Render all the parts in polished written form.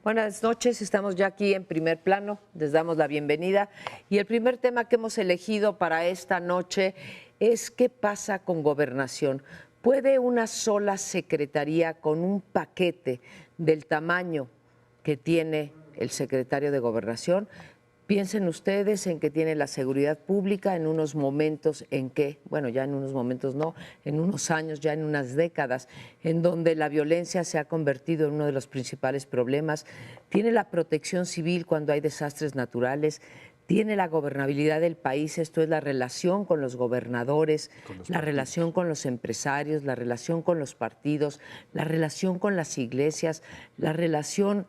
Buenas noches, estamos ya aquí en Primer Plano, les damos la bienvenida y el primer tema que hemos elegido para esta noche es ¿qué pasa con Gobernación? ¿Puede una sola secretaría con un paquete del tamaño que tiene el secretario de Gobernación? Piensen ustedes en que tiene la seguridad pública en unos momentos en que, bueno, ya en unos momentos no, en unos años, ya en unas décadas, en donde la violencia se ha convertido en uno de los principales problemas. Tiene la protección civil cuando hay desastres naturales. Tiene la gobernabilidad del país, esto es la relación con los gobernadores, la relación con los empresarios, la relación con los partidos, la relación con las iglesias, la relación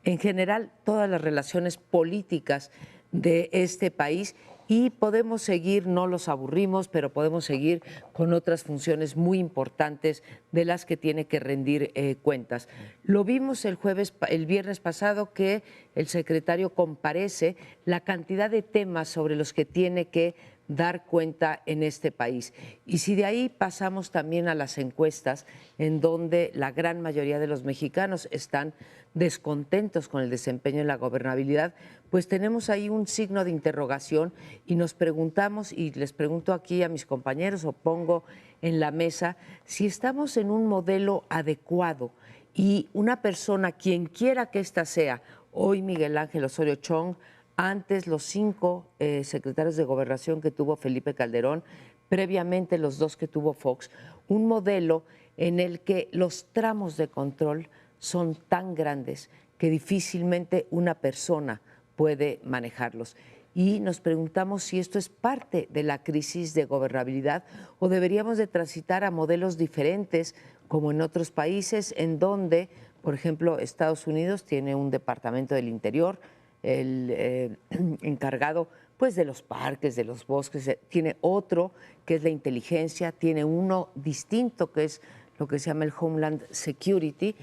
en general, todas las relaciones políticas de este país y podemos seguir, no los aburrimos, pero podemos seguir con otras funciones muy importantes de las que tiene que rendir cuentas. Lo vimos el viernes pasado que el secretario comparece la cantidad de temas sobre los que tiene que dar cuenta en este país. Y si de ahí pasamos también a las encuestas, en donde la gran mayoría de los mexicanos están descontentos con el desempeño en la gobernabilidad, pues tenemos ahí un signo de interrogación y nos preguntamos, y les pregunto aquí a mis compañeros o pongo en la mesa, si estamos en un modelo adecuado y una persona, quien quiera que ésta sea, hoy Miguel Ángel Osorio Chong, antes los 5 secretarios de Gobernación que tuvo Felipe Calderón, previamente los 2 que tuvo Fox, un modelo en el que los tramos de control son tan grandes que difícilmente una persona puede manejarlos. Y nos preguntamos si esto es parte de la crisis de gobernabilidad o deberíamos de transitar a modelos diferentes como en otros países en donde, por ejemplo, Estados Unidos tiene un departamento del interior, el encargado pues de los parques, de los bosques, tiene otro que es la inteligencia, tiene uno distinto que es lo que se llama el Homeland Security,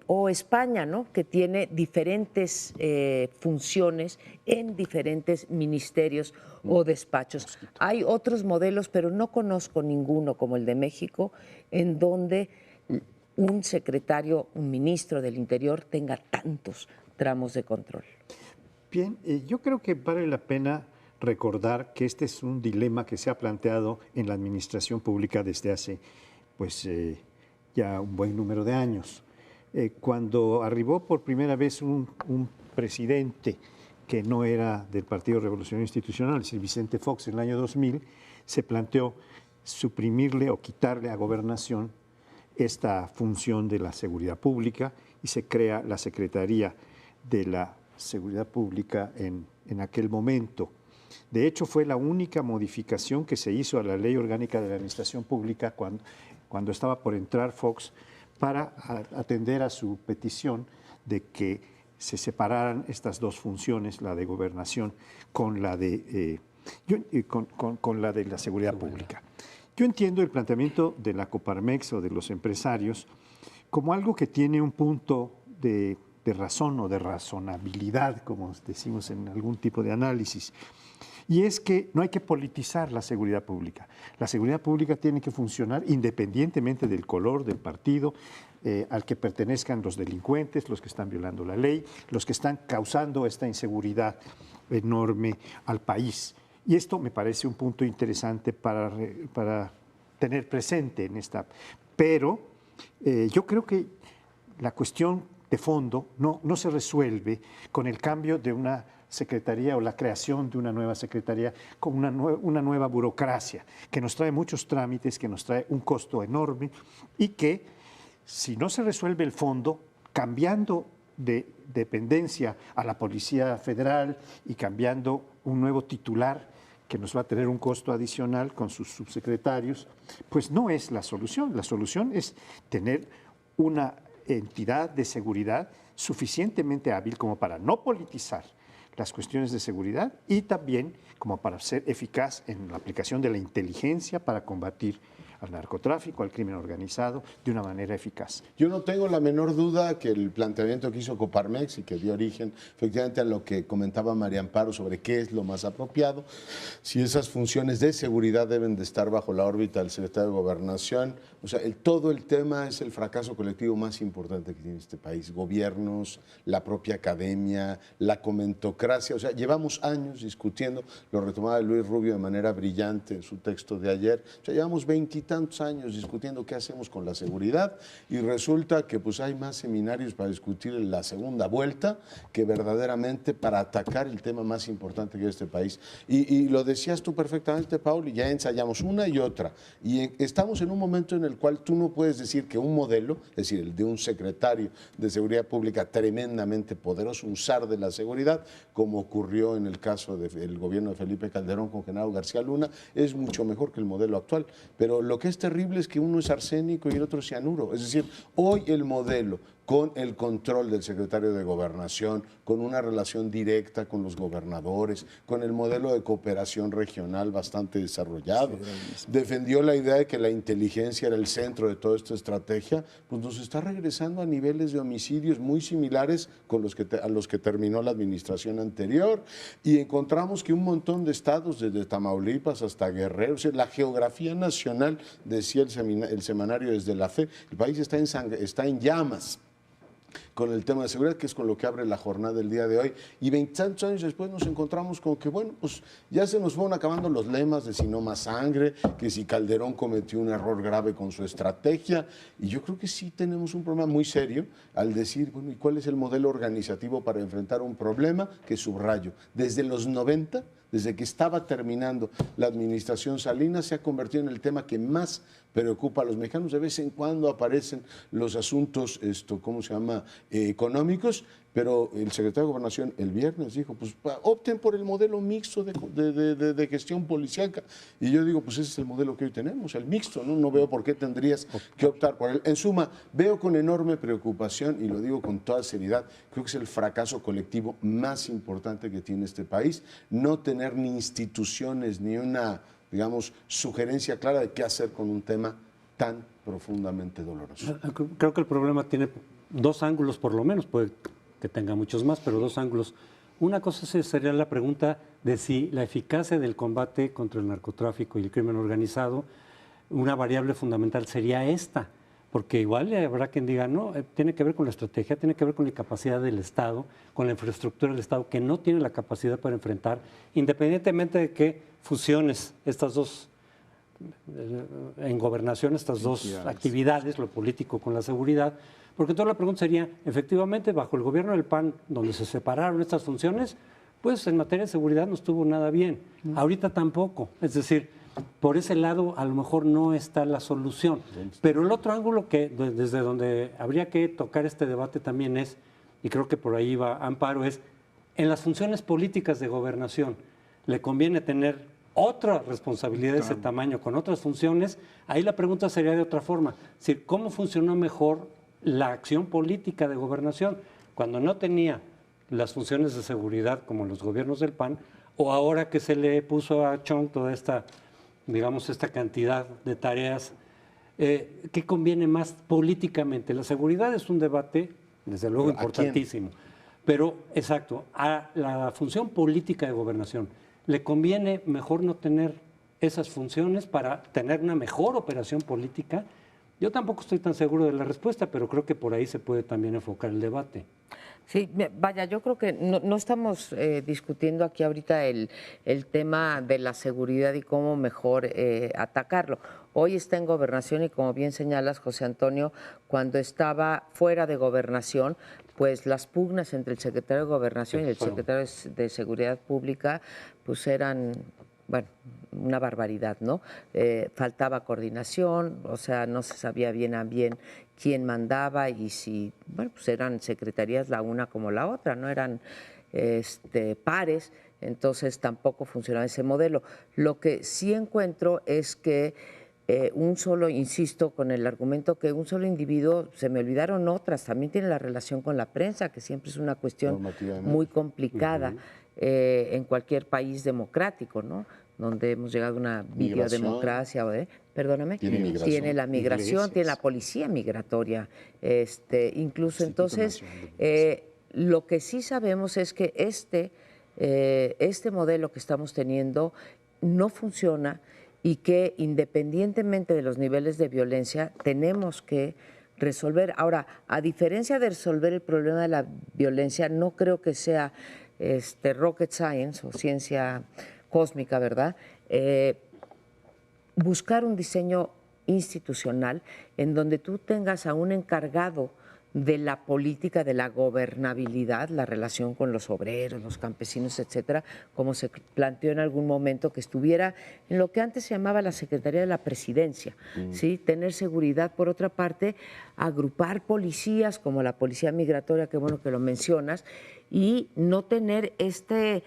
o España, ¿no?, que tiene diferentes funciones en diferentes ministerios o despachos. Hay otros modelos, pero no conozco ninguno como el de México, en donde un secretario, un ministro del Interior tenga tantos tramos de control. Bien, yo creo que vale la pena recordar que este es un dilema que se ha planteado en la administración pública desde hace ya un buen número de años. Cuando arribó por primera vez un presidente que no era del Partido Revolucionario Institucional, es el Vicente Fox, en el año 2000, se planteó suprimirle o quitarle a Gobernación esta función de la seguridad pública y se crea la Secretaría de la Seguridad Pública en aquel momento. De hecho, fue la única modificación que se hizo a la Ley Orgánica de la Administración Pública cuando estaba por entrar Fox para atender a su petición de que se separaran estas dos funciones, la de gobernación con la de, con la de la seguridad pública. Yo entiendo el planteamiento de la Coparmex o de los empresarios como algo que tiene un punto de razón o de razonabilidad, como decimos en algún tipo de análisis, y es que no hay que politizar la seguridad pública. La seguridad pública tiene que funcionar independientemente del color del partido al que pertenezcan los delincuentes, los que están violando la ley, los que están causando esta inseguridad enorme al país. Y esto me parece un punto interesante para tener presente en esta. Pero yo creo que la cuestión de fondo no se resuelve con el cambio de una secretaría o la creación de una nueva secretaría con una nueva burocracia que nos trae muchos trámites, que nos trae un costo enorme y que si no se resuelve el fondo, cambiando de dependencia a la Policía Federal y cambiando un nuevo titular que nos va a tener un costo adicional con sus subsecretarios, pues no es la solución. La solución es tener una entidad de seguridad suficientemente hábil como para no politizar las cuestiones de seguridad y también como para ser eficaz en la aplicación de la inteligencia para combatir al narcotráfico, al crimen organizado, de una manera eficaz. Yo no tengo la menor duda que el planteamiento que hizo Coparmex y que dio origen efectivamente a lo que comentaba María Amparo sobre qué es lo más apropiado, si esas funciones de seguridad deben de estar bajo la órbita del secretario de Gobernación, o sea, todo el tema es el fracaso colectivo más importante que tiene este país, gobiernos, la propia academia, la comentocracia, o sea, llevamos años discutiendo, lo retomaba Luis Rubio de manera brillante en su texto de ayer, o sea, llevamos 20 y tantos años discutiendo qué hacemos con la seguridad y resulta que pues hay más seminarios para discutir en la segunda vuelta que verdaderamente para atacar el tema más importante que es este país. Y lo decías tú perfectamente, Paul, y ya ensayamos una y otra. Y estamos en un momento en el cual tú no puedes decir que un modelo, es decir, el de un secretario de Seguridad Pública tremendamente poderoso, un zar de la seguridad, como ocurrió en el caso del gobierno de Felipe Calderón con Genaro García Luna, es mucho mejor que el modelo actual. Pero lo que es terrible es que uno es arsénico y el otro es cianuro. Es decir, hoy el modelo con el control del secretario de Gobernación, con una relación directa con los gobernadores, con el modelo de cooperación regional bastante desarrollado. Defendió la idea de que la inteligencia era el centro de toda esta estrategia, pues nos está regresando a niveles de homicidios muy similares a los que terminó la administración anterior. Y encontramos que un montón de estados, desde Tamaulipas hasta Guerrero, o sea, la geografía nacional, decía el semanario Desde la Fe, el país está en llamas con el tema de seguridad, que es con lo que abre la jornada del día de hoy. Y 20 tantos años después nos encontramos con que, bueno, pues ya se nos fueron acabando los lemas de si no más sangre, que si Calderón cometió un error grave con su estrategia. Y yo creo que sí tenemos un problema muy serio al decir, bueno, ¿y cuál es el modelo organizativo para enfrentar un problema? Que subrayo, desde los 90, desde que estaba terminando la administración Salinas, se ha convertido en el tema que más preocupa a los mexicanos. De vez en cuando aparecen los asuntos, ¿cómo se llama?, económicos, pero el secretario de Gobernación el viernes dijo, pues opten por el modelo mixto de gestión policíaca. Y yo digo, pues ese es el modelo que hoy tenemos, el mixto, ¿no? No veo por qué tendrías que optar por él. En suma, veo con enorme preocupación, y lo digo con toda seriedad, creo que es el fracaso colectivo más importante que tiene este país, no tener ni instituciones ni una, digamos, sugerencia clara de qué hacer con un tema tan profundamente doloroso. Creo que el problema tiene dos ángulos por lo menos, puede que tenga muchos más, pero dos ángulos. Una cosa sería la pregunta de si la eficacia del combate contra el narcotráfico y el crimen organizado, una variable fundamental sería esta, porque igual habrá quien diga, no, tiene que ver con la estrategia, tiene que ver con la capacidad del Estado, con la infraestructura del Estado, que no tiene la capacidad para enfrentar, independientemente de que fusiones estas dos, en gobernación, estas dos actividades, lo político con la seguridad, porque toda la pregunta sería, efectivamente, bajo el gobierno del PAN, donde se separaron estas funciones, pues en materia de seguridad no estuvo nada bien. Ahorita tampoco. Es decir, por ese lado a lo mejor no está la solución. Pero el otro ángulo que desde donde habría que tocar este debate también es, y creo que por ahí va Amparo, es en las funciones políticas de gobernación, ¿le conviene tener otra responsabilidad de ese tamaño con otras funciones? Ahí la pregunta sería de otra forma. Es decir, ¿cómo funcionó mejor la acción política de gobernación cuando no tenía las funciones de seguridad como los gobiernos del PAN, o ahora que se le puso a Chong toda esta, digamos, esta cantidad de tareas? ¿Qué conviene más políticamente? La seguridad es un debate, desde luego, importantísimo. Pero, exacto, a la función política de gobernación, ¿le conviene mejor no tener esas funciones para tener una mejor operación política? Yo tampoco estoy tan seguro de la respuesta, pero creo que por ahí se puede también enfocar el debate. Sí, vaya, yo creo que no estamos discutiendo aquí ahorita el tema de la seguridad y cómo mejor atacarlo. Hoy está en gobernación y como bien señalas, José Antonio, cuando estaba fuera de gobernación, pues las pugnas entre el secretario de Gobernación y el secretario de Seguridad Pública pues eran, bueno, una barbaridad, ¿no? Faltaba coordinación, o sea, no se sabía bien a bien quién mandaba y si, bueno, pues eran secretarías la una como la otra, no eran pares, entonces tampoco funcionaba ese modelo. Lo que sí encuentro es que insisto con el argumento que un solo individuo, se me olvidaron otras, también tiene la relación con la prensa, que siempre es una cuestión muy complicada en cualquier país democrático, ¿no? donde hemos llegado a una Migración. videodemocracia, perdóname, Tiene migración. tiene la migración, Iglesias. tiene la policía migratoria, incluso Instituto entonces, Nacional de lo que sí sabemos es que este modelo que estamos teniendo no funciona y que independientemente de los niveles de violencia tenemos que resolver. Ahora, a diferencia de resolver el problema de la violencia, no creo que sea rocket science o ciencia cósmica, ¿verdad? Buscar un diseño institucional en donde tú tengas a un encargado de la política, de la gobernabilidad, la relación con los obreros, los campesinos, etcétera, como se planteó en algún momento, que estuviera en lo que antes se llamaba la Secretaría de la Presidencia, ¿sí? Tener seguridad, por otra parte, agrupar policías como la Policía Migratoria, qué bueno que lo mencionas, y no tener esta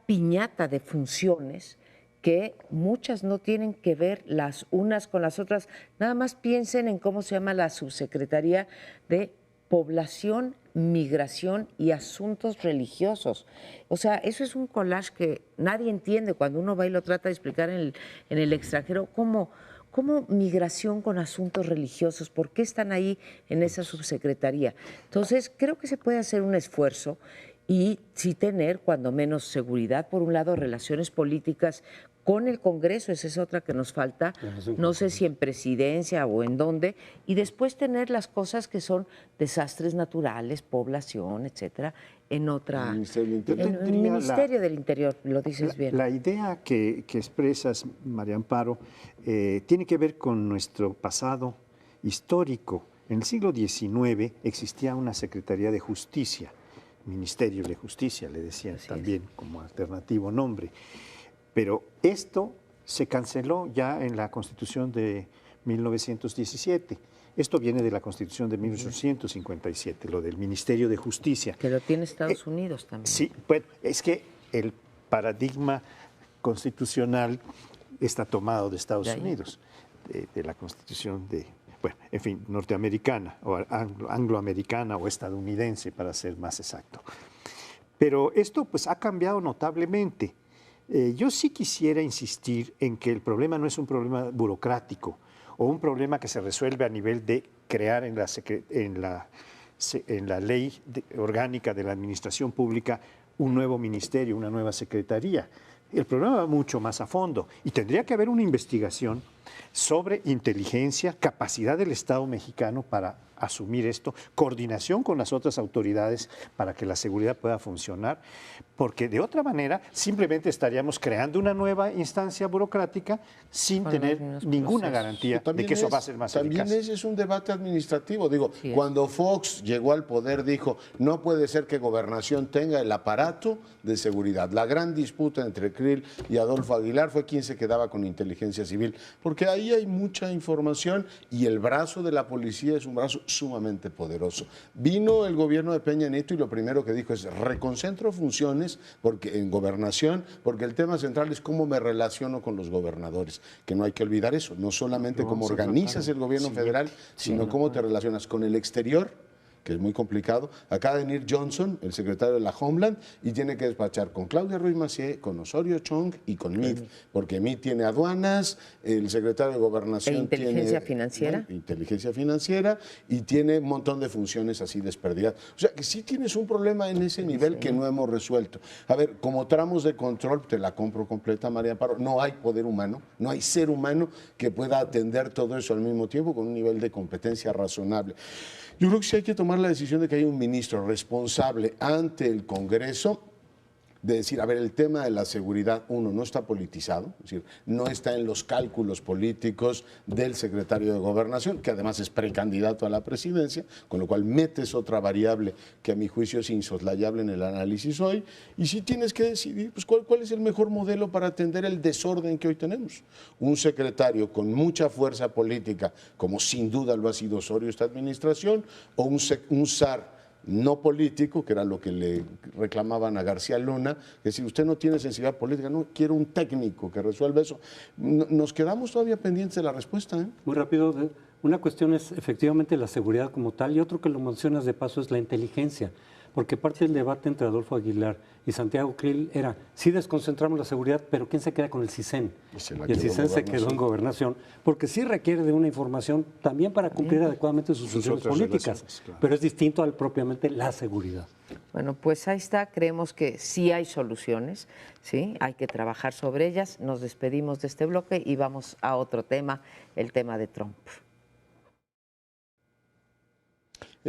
piñata de funciones que muchas no tienen que ver las unas con las otras. Nada más piensen en cómo se llama la subsecretaría de Población, Migración y Asuntos Religiosos. O sea, eso es un collage que nadie entiende cuando uno va y lo trata de explicar en el extranjero. ¿Cómo migración con asuntos religiosos? ¿Por qué están ahí en esa subsecretaría? Entonces, creo que se puede hacer un esfuerzo y sí tener, cuando menos, seguridad, por un lado, relaciones políticas con el Congreso, esa es otra que nos falta, no sé si en presidencia o en dónde, y después tener las cosas que son desastres naturales, población, etcétera, en otra, Ministerio del Interior. en el Ministerio del Interior, lo dices bien. La idea que expresas, María Amparo, tiene que ver con nuestro pasado histórico. En el siglo XIX existía una Secretaría de Justicia, Ministerio de Justicia, le decían también como alternativo nombre. Pero esto se canceló ya en la Constitución de 1917. Esto viene de la Constitución de 1857, lo del Ministerio de Justicia. Que lo tiene Estados Unidos también. Sí, pues es que el paradigma constitucional está tomado de Estados Unidos, de la Constitución norteamericana o angloamericana o estadounidense, para ser más exacto. Pero esto pues ha cambiado notablemente. Yo sí quisiera insistir en que el problema no es un problema burocrático o un problema que se resuelve a nivel de crear en la ley orgánica de la administración pública un nuevo ministerio, una nueva secretaría. El problema va mucho más a fondo y tendría que haber una investigación sobre inteligencia, capacidad del Estado mexicano para asumir esto, coordinación con las otras autoridades para que la seguridad pueda funcionar, porque de otra manera simplemente estaríamos creando una nueva instancia burocrática sin tener ninguna garantía de que eso va a ser más eficaz. También ese es un debate administrativo. Digo, cuando Fox llegó al poder dijo, no puede ser que Gobernación tenga el aparato de seguridad. La gran disputa entre Krill y Adolfo Aguilar fue quién se quedaba con inteligencia civil, porque ahí hay mucha información y el brazo de la policía es un brazo sumamente poderoso. Vino el gobierno de Peña Nieto y lo primero que dijo es reconcentro funciones en Gobernación, porque el tema central es cómo me relaciono con los gobernadores, que no hay que olvidar eso, no solamente cómo organizas el gobierno federal, sino cómo te relacionas con el exterior, que es muy complicado. Acaba de venir Johnson, el secretario de la Homeland, y tiene que despachar con Claudia Ruiz Massieu, con Osorio Chong y con Meade, porque Meade tiene aduanas, el secretario de Gobernación inteligencia tiene financiera. Inteligencia financiera y tiene un montón de funciones así desperdigadas. O sea que sí tienes un problema en ese nivel que no hemos resuelto. A ver, como tramos de control, te la compro completa, María Amparo, no hay poder humano, no hay ser humano que pueda atender todo eso al mismo tiempo con un nivel de competencia razonable. Yo creo que sí hay que tomar la decisión de que haya un ministro responsable ante el Congreso de decir, a ver, el tema de la seguridad, uno, no está politizado, es decir, no está en los cálculos políticos del secretario de Gobernación, que además es precandidato a la presidencia, con lo cual metes otra variable que a mi juicio es insoslayable en el análisis hoy, y sí tienes que decidir pues, cuál es el mejor modelo para atender el desorden que hoy tenemos. Un secretario con mucha fuerza política, como sin duda lo ha sido Osorio esta administración, o un SAR no político, que era lo que le reclamaban a García Luna, que si usted no tiene sensibilidad política, no, quiero un técnico que resuelva eso. Nos quedamos todavía pendientes de la respuesta. Muy rápido, una cuestión es efectivamente la seguridad como tal y otro que lo mencionas de paso es la inteligencia. porque parte del debate entre Adolfo Aguilar y Santiago Krill era, sí desconcentramos la seguridad, pero ¿quién se queda con el CISEN? Y el CISEN se quedó en gobernación, porque sí requiere de una información también para cumplir adecuadamente sus funciones políticas, claro. Pero es distinto al propiamente la seguridad. Bueno, pues ahí está, creemos que sí hay soluciones, ¿sí? Hay que trabajar sobre ellas. Nos despedimos de este bloque y vamos a otro tema, el tema de Trump.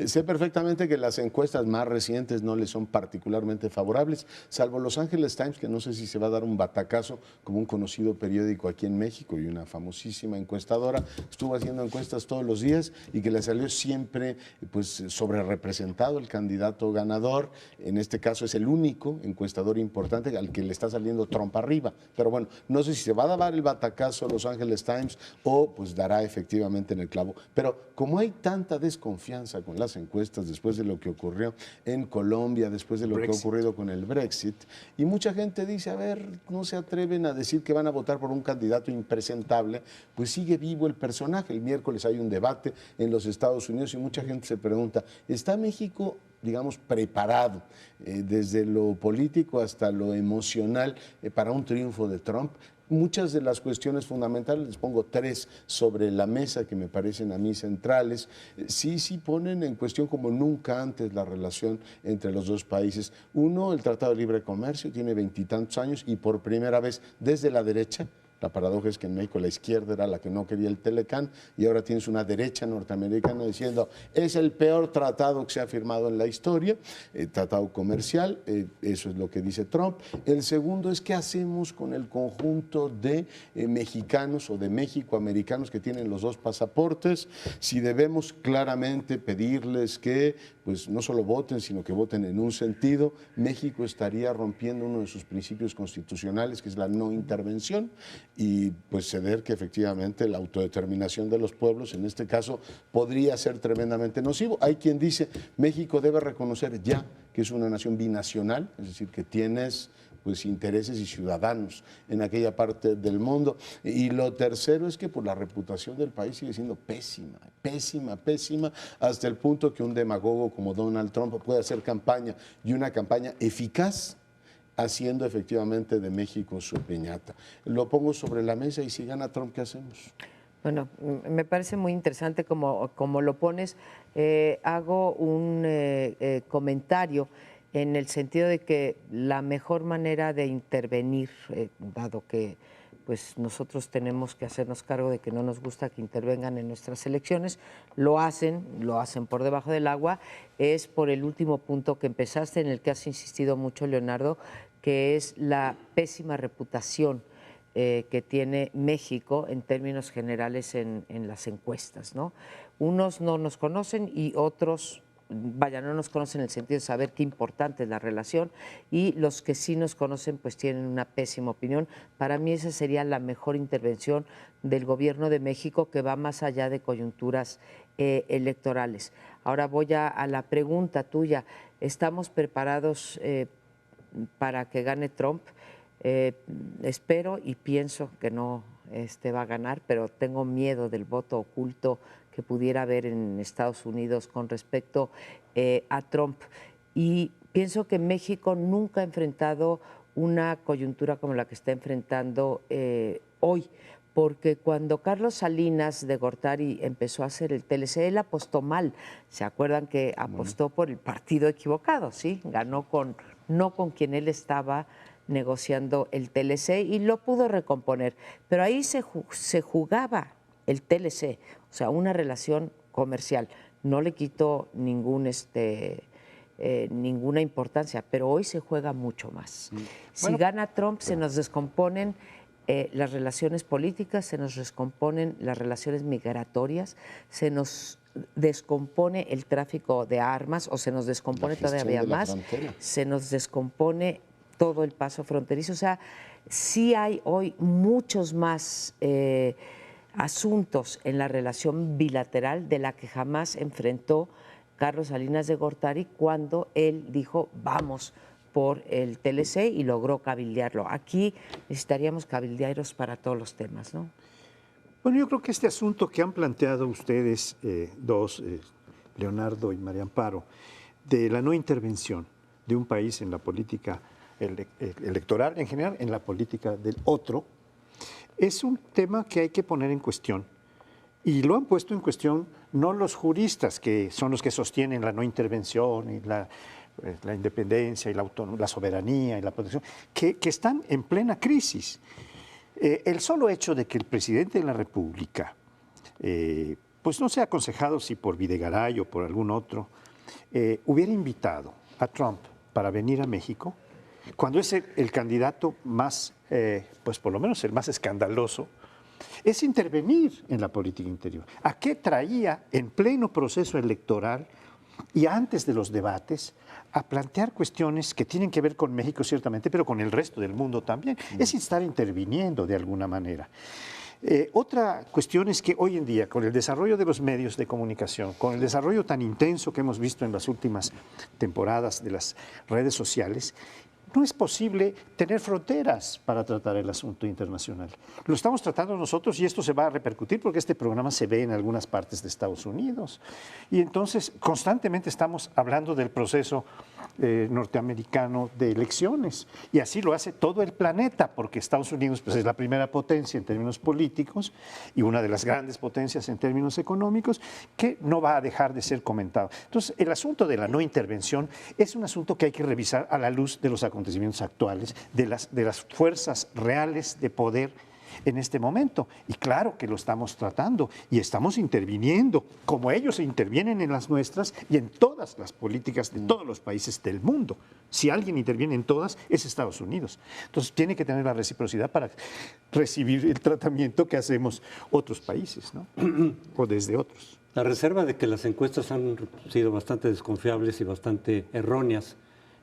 Sé perfectamente que las encuestas más recientes no le son particularmente favorables, salvo Los Angeles Times, que no sé si se va a dar un batacazo como un conocido periódico aquí en México y una famosísima encuestadora, estuvo haciendo encuestas todos los días y que le salió siempre pues sobre representado el candidato ganador. En este caso es el único encuestador importante al que le está saliendo Trump arriba. Pero bueno, no sé si se va a dar el batacazo Los Angeles Times o pues dará efectivamente en el clavo. Pero como hay tanta desconfianza con las encuestas después de lo que ocurrió en Colombia, después de lo que ha ocurrido con el Brexit, y mucha gente dice, a ver, no se atreven a decir que van a votar por un candidato impresentable, pues sigue vivo el personaje. El miércoles hay un debate en los Estados Unidos y mucha gente se pregunta, ¿está México, digamos, preparado desde lo político hasta lo emocional para un triunfo de Trump? Muchas de las cuestiones fundamentales, les pongo 3 sobre la mesa que me parecen a mí centrales, sí ponen en cuestión como nunca antes la relación entre los dos países. Uno, el Tratado de Libre Comercio, tiene 20 y tantos años y por primera vez desde la derecha. La paradoja es que en México la izquierda era la que no quería el Telecán y ahora tienes una derecha norteamericana diciendo es el peor tratado que se ha firmado en la historia, tratado comercial, eso es lo que dice Trump. El segundo es qué hacemos con el conjunto de mexicanos o de México-americanos que tienen los dos pasaportes, si debemos claramente pedirles que pues no solo voten, sino que voten en un sentido. México estaría rompiendo uno de sus principios constitucionales, que es la no intervención, y pues ceder que efectivamente la autodeterminación de los pueblos, en este caso, podría ser tremendamente nocivo. Hay quien dice, México debe reconocer ya que es una nación binacional, es decir, que tienes pues intereses y ciudadanos en aquella parte del mundo. Y lo tercero es que pues, la reputación del país sigue siendo pésima, hasta el punto que un demagogo como Donald Trump puede hacer campaña y una campaña eficaz haciendo efectivamente de México su piñata. Lo pongo sobre la mesa y si gana Trump, ¿qué hacemos? Bueno, me parece muy interesante como lo pones. Hago un comentario en el sentido de que la mejor manera de intervenir, dado que pues nosotros tenemos que hacernos cargo de que no nos gusta que intervengan en nuestras elecciones, lo hacen por debajo del agua, es por el último punto que empezaste, en el que has insistido mucho, Leonardo, que es la pésima reputación que tiene México en términos generales en las encuestas, ¿no? Unos no nos conocen y otros, vaya, no nos conocen en el sentido de saber qué importante es la relación, y los que sí nos conocen pues tienen una pésima opinión. Para mí esa sería la mejor intervención del gobierno de México, que va más allá de coyunturas electorales. Ahora voy a la pregunta tuya. ¿Estamos preparados para que gane Trump? Espero y pienso que no va a ganar, pero tengo miedo del voto oculto que pudiera haber en Estados Unidos con respecto a Trump. Y pienso que México nunca ha enfrentado una coyuntura como la que está enfrentando hoy, porque cuando Carlos Salinas de Gortari empezó a hacer el TLC, él apostó mal. ¿Se acuerdan que apostó por el partido equivocado? Sí, ganó no con quien él estaba negociando el TLC y lo pudo recomponer. Pero ahí se jugaba el TLC, o sea, una relación comercial. No le quito ninguna importancia, pero hoy se juega mucho más. Si gana Trump, se nos descomponen las relaciones políticas, se nos descomponen las relaciones migratorias, se nos descompone el tráfico de armas, o se nos descompone todavía más, se nos descompone todo el paso fronterizo. O sea, sí hay hoy muchos más asuntos en la relación bilateral de la que jamás enfrentó Carlos Salinas de Gortari cuando él dijo vamos por el TLC y logró cabildearlo. Aquí necesitaríamos cabildearos para todos los temas, ¿no? Bueno, yo creo que este asunto que han planteado ustedes dos, Leonardo y María Amparo, de la no intervención de un país en la política electoral, en general, en la política del otro, es un tema que hay que poner en cuestión. Y lo han puesto en cuestión no los juristas, que son los que sostienen la no intervención y la independencia y la soberanía y la protección, que están en plena crisis. El solo hecho de que el presidente de la República, pues no sea aconsejado si por Videgaray o por algún otro, hubiera invitado a Trump para venir a México, cuando es el candidato más, pues por lo menos el más escandaloso, es intervenir en la política interior. ¿A qué traía en pleno proceso electoral y antes de los debates a plantear cuestiones que tienen que ver con México ciertamente, pero con el resto del mundo también? Es estar interviniendo de alguna manera. Otra cuestión es que hoy en día, con el desarrollo de los medios de comunicación, con el desarrollo tan intenso que hemos visto en las últimas temporadas de las redes sociales, no es posible tener fronteras para tratar el asunto internacional. Lo estamos tratando nosotros y esto se va a repercutir porque este programa se ve en algunas partes de Estados Unidos. Y entonces constantemente estamos hablando del proceso norteamericano de elecciones. Y así lo hace todo el planeta, porque Estados Unidos pues, es la primera potencia en términos políticos y una de las grandes potencias en términos económicos, que no va a dejar de ser comentado. Entonces, el asunto de la no intervención es un asunto que hay que revisar a la luz de los acontecimientos actuales, de las fuerzas reales de poder en este momento. Y claro que lo estamos tratando y estamos interviniendo, como ellos intervienen en las nuestras y en todas las políticas de todos los países del mundo. Si alguien interviene en todas, es Estados Unidos. Entonces tiene que tener la reciprocidad para recibir el tratamiento que hacemos otros países, ¿no? O desde otros. La reserva de que las encuestas han sido bastante desconfiables y bastante erróneas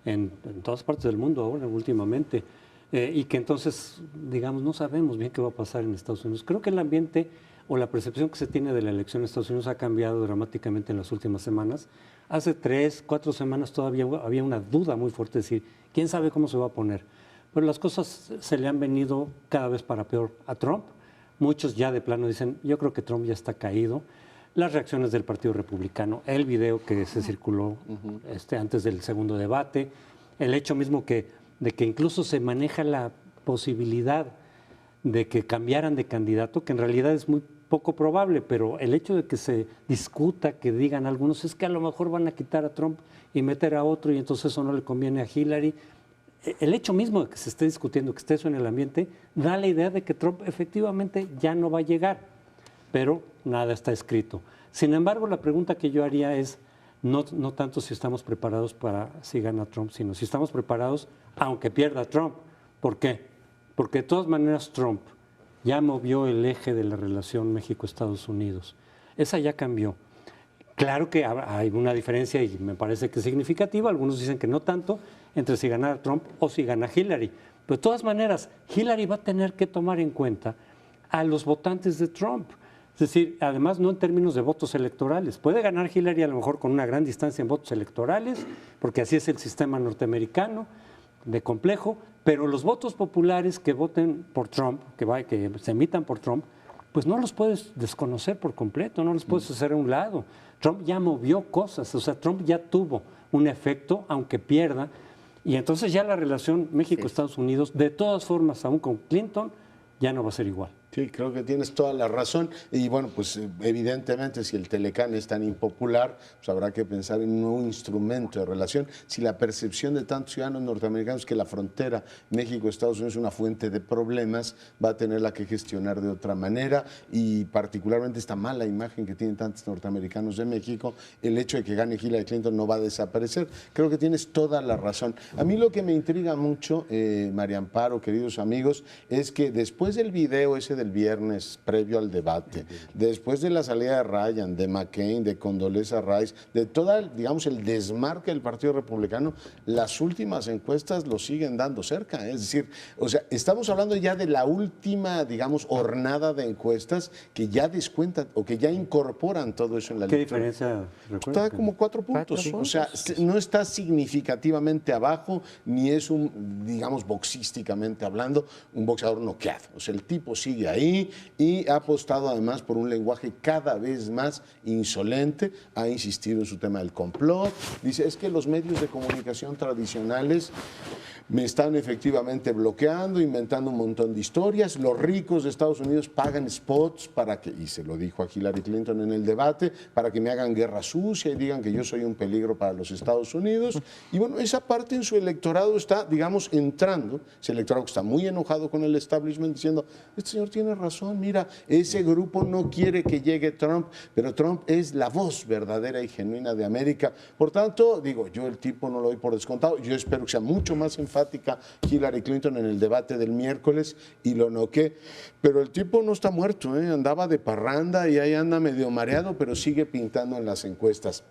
en todas partes del mundo ahora, últimamente, y que entonces, digamos, no sabemos bien qué va a pasar en Estados Unidos. Creo que el ambiente o la percepción que se tiene de la elección en Estados Unidos ha cambiado dramáticamente en las últimas semanas. Hace 3, 4 semanas todavía había una duda muy fuerte de decir, ¿quién sabe cómo se va a poner? Pero las cosas se le han venido cada vez para peor a Trump. Muchos ya de plano dicen, yo creo que Trump ya está caído. Las reacciones del Partido Republicano, el video que se circuló antes del segundo debate, el hecho mismo de que incluso se maneja la posibilidad de que cambiaran de candidato, que en realidad es muy poco probable, pero el hecho de que se discuta, que digan algunos, es que a lo mejor van a quitar a Trump y meter a otro y entonces eso no le conviene a Hillary. El hecho mismo de que se esté discutiendo, que esté eso en el ambiente, da la idea de que Trump efectivamente ya no va a llegar, pero nada está escrito. Sin embargo, la pregunta que yo haría es, no tanto si estamos preparados para si gana Trump, sino si estamos preparados aunque pierda Trump. ¿Por qué? Porque de todas maneras Trump ya movió el eje de la relación México-Estados Unidos. Esa ya cambió. Claro que hay una diferencia y me parece que es significativa, algunos dicen que no tanto, entre si ganara Trump o si gana Hillary. Pero de todas maneras, Hillary va a tener que tomar en cuenta a los votantes de Trump. Es decir, además no en términos de votos electorales. Puede ganar Hillary a lo mejor con una gran distancia en votos electorales, porque así es el sistema norteamericano, de complejo, pero los votos populares que voten por Trump, que se emitan por Trump, pues no los puedes desconocer por completo, no los puedes hacer a un lado. Trump ya movió cosas, o sea, Trump ya tuvo un efecto, aunque pierda, y entonces ya la relación México-Estados Unidos, de todas formas, aún con Clinton, ya no va a ser igual. Sí, creo que tienes toda la razón. Y bueno, pues evidentemente si el Telecán es tan impopular, pues habrá que pensar en un nuevo instrumento de relación. Si la percepción de tantos ciudadanos norteamericanos que la frontera México-Estados Unidos es una fuente de problemas, va a tenerla que gestionar de otra manera, y particularmente esta mala imagen que tienen tantos norteamericanos de México, el hecho de que gane Hillary Clinton no va a desaparecer. Creo que tienes toda la razón. A mí lo que me intriga mucho, María Amparo, queridos amigos, es que después del video ese del viernes previo al debate, después de la salida de Ryan, de McCain, de Condoleezza Rice, de toda, digamos, el desmarque del Partido Republicano, las últimas encuestas lo siguen dando cerca. Es decir, o sea, estamos hablando ya de la última, digamos, hornada de encuestas que ya descuentan o que ya incorporan todo eso en la ¿Qué lectura. diferencia? Está como 4 puntos. 4 O sea, no está significativamente abajo, ni es un, digamos, boxísticamente hablando, un boxeador noqueado. O sea, el tipo sigue de ahí, y ha apostado además por un lenguaje cada vez más insolente, ha insistido en su tema del complot, dice, es que los medios de comunicación tradicionales me están efectivamente bloqueando, inventando un montón de historias. Los ricos de Estados Unidos pagan spots para que, y se lo dijo a Hillary Clinton en el debate, para que me hagan guerra sucia y digan que yo soy un peligro para los Estados Unidos. Y bueno, esa parte en su electorado está, digamos, entrando. Ese electorado que está muy enojado con el establishment diciendo, este señor tiene razón, mira, ese grupo no quiere que llegue Trump, pero Trump es la voz verdadera y genuina de América. Por tanto, digo, yo el tipo no lo doy por descontado. Yo espero que sea mucho más enfática Hillary Clinton en el debate del miércoles y lo noqué. Pero el tipo no está muerto, andaba de parranda y ahí anda medio mareado, pero sigue pintando en las encuestas.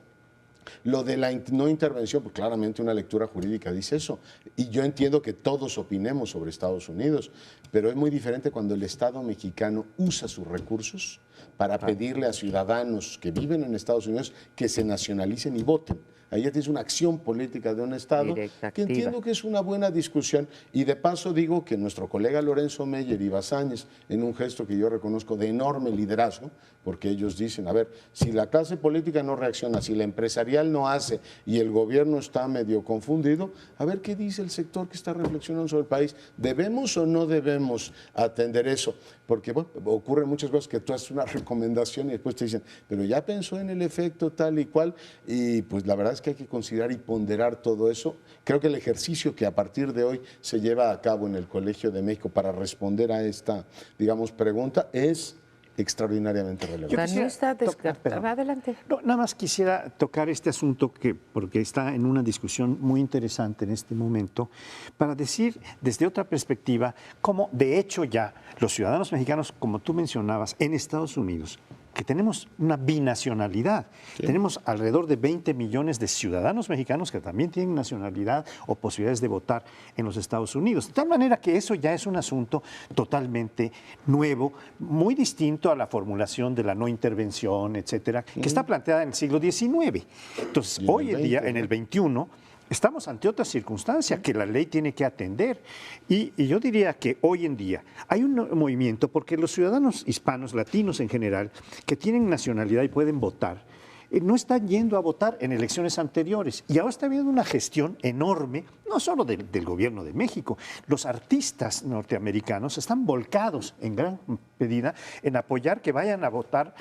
Lo de la no intervención, pues claramente una lectura jurídica dice eso. Y yo entiendo que todos opinemos sobre Estados Unidos, pero es muy diferente cuando el Estado mexicano usa sus recursos para pedirle a ciudadanos que viven en Estados Unidos que se nacionalicen y voten. Ahí ya tienes una acción política de un Estado Directa, que entiendo activa. que es una buena discusión. Y de paso digo que nuestro colega Lorenzo Meyer y Basáñez, en un gesto que yo reconozco de enorme liderazgo, porque ellos dicen, a ver, si la clase política no reacciona, si la empresarial no hace y el gobierno está medio confundido, a ver qué dice el sector que está reflexionando sobre el país. ¿Debemos o no debemos atender eso? Porque bueno, ocurren muchas cosas que tú haces una recomendación y después te dicen, pero ya pensó en el efecto tal y cual, y pues la verdad es que hay que considerar y ponderar todo eso. Creo que el ejercicio que a partir de hoy se lleva a cabo en el Colegio de México para responder a esta, digamos, pregunta es extraordinariamente relevante. O sea, no está descartado. perdón. Adelante. No, nada más quisiera tocar este asunto porque está en una discusión muy interesante en este momento, para decir desde otra perspectiva cómo de hecho ya los ciudadanos mexicanos, como tú mencionabas, en Estados Unidos, que tenemos una binacionalidad. Sí. Tenemos alrededor de 20 millones de ciudadanos mexicanos que también tienen nacionalidad o posibilidades de votar en los Estados Unidos. De tal manera que eso ya es un asunto totalmente nuevo, muy distinto a la formulación de la no intervención, etcétera, que está planteada en el siglo XIX. Entonces, hoy en día, en el XXI, estamos ante otra circunstancia que la ley tiene que atender. Y yo diría que hoy en día hay un movimiento, porque los ciudadanos hispanos, latinos en general, que tienen nacionalidad y pueden votar, no están yendo a votar en elecciones anteriores. Y ahora está habiendo una gestión enorme, no solo del gobierno de México. Los artistas norteamericanos están volcados en gran medida en apoyar que vayan a votar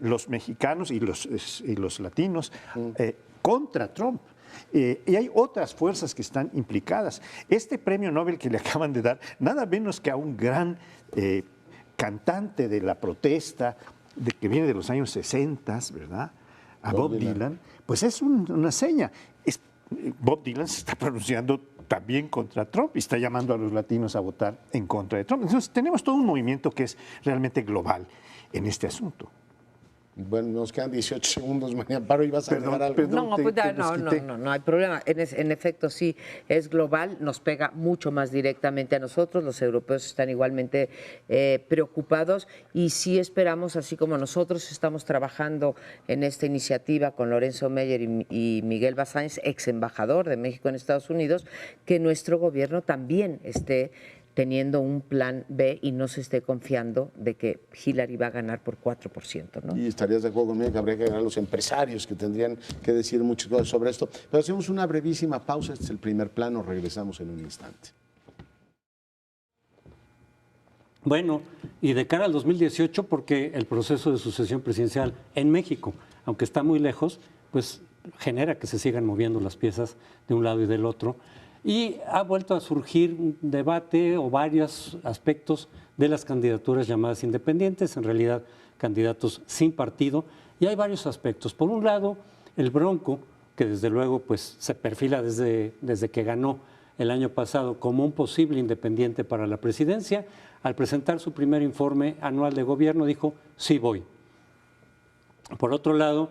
los mexicanos y los latinos contra Trump. Y hay otras fuerzas que están implicadas. Este premio Nobel que le acaban de dar, nada menos que a un gran cantante de la protesta, que viene de los años 60, ¿verdad? A Bob Dylan, pues es una seña. Bob Dylan se está pronunciando también contra Trump y está llamando a los latinos a votar en contra de Trump. Entonces tenemos todo un movimiento que es realmente global en este asunto. Bueno, nos quedan 18 segundos, María Amparo, y vas a agregar algo. No hay problema. En efecto, sí, es global, nos pega mucho más directamente a nosotros. Los europeos están igualmente preocupados y sí esperamos, así como nosotros estamos trabajando en esta iniciativa con Lorenzo Meyer y Miguel Basáñez, ex embajador de México en Estados Unidos, que nuestro gobierno también esté teniendo un plan B y no se esté confiando de que Hillary va a ganar por 4%, ¿no? Y estarías de acuerdo conmigo que habría que ganar los empresarios que tendrían que decir muchas cosas sobre esto. Pero hacemos una brevísima pausa, este es el primer plano, regresamos en un instante. Bueno, y de cara al 2018, porque el proceso de sucesión presidencial en México, aunque está muy lejos, pues genera que se sigan moviendo las piezas de un lado y del otro. Y ha vuelto a surgir un debate o varios aspectos de las candidaturas llamadas independientes, en realidad candidatos sin partido, y hay varios aspectos. Por un lado, el Bronco, que desde luego pues, se perfila desde que ganó el año pasado como un posible independiente para la presidencia, al presentar su primer informe anual de gobierno dijo, sí voy. Por otro lado,